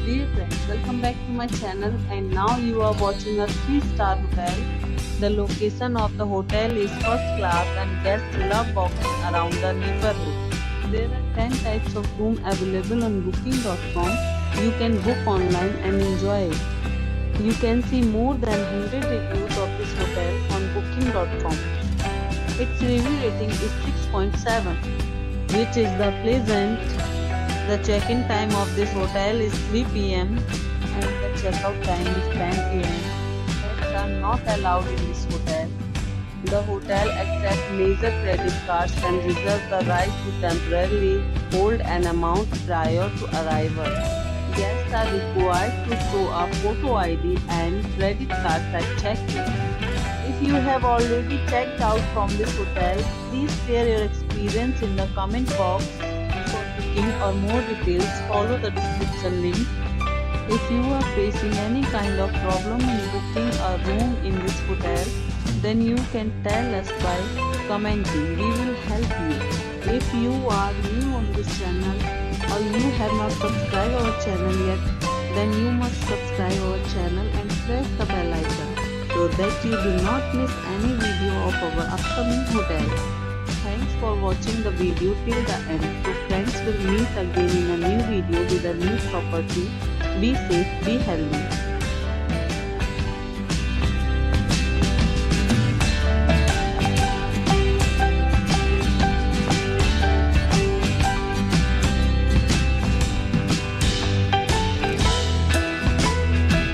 Dear friends, welcome back to my channel, and now you are watching a 3-star hotel. The location of the hotel is first class and guests love walking around the neighborhood. There are 10 types of room available on booking.com. You can book online and enjoy it. You can see more than 100 reviews of this hotel on booking.com. Its review rating is 6.7, which is the pleasant. The check-in time of this hotel is 3 p.m. and the check-out time is 10 a.m. Pets are not allowed in this hotel. The hotel accepts major credit cards and reserves the right to temporarily hold an amount prior to arrival. Guests are required to show a photo ID and credit cards at check-in. If you have already checked out from this hotel, please share your experience in the comment box. For booking or more details, follow the description link. If you are facing any kind of problem in booking a room in this hotel, then you can tell us by commenting. We will help you. If you are new on this channel or you have not subscribed our channel yet, then you must subscribe our channel and press the bell icon so that you do not miss any video of our upcoming hotel. Thanks for watching the video till the end. So friends, will meet again in a new video with a new property. Be safe, be healthy.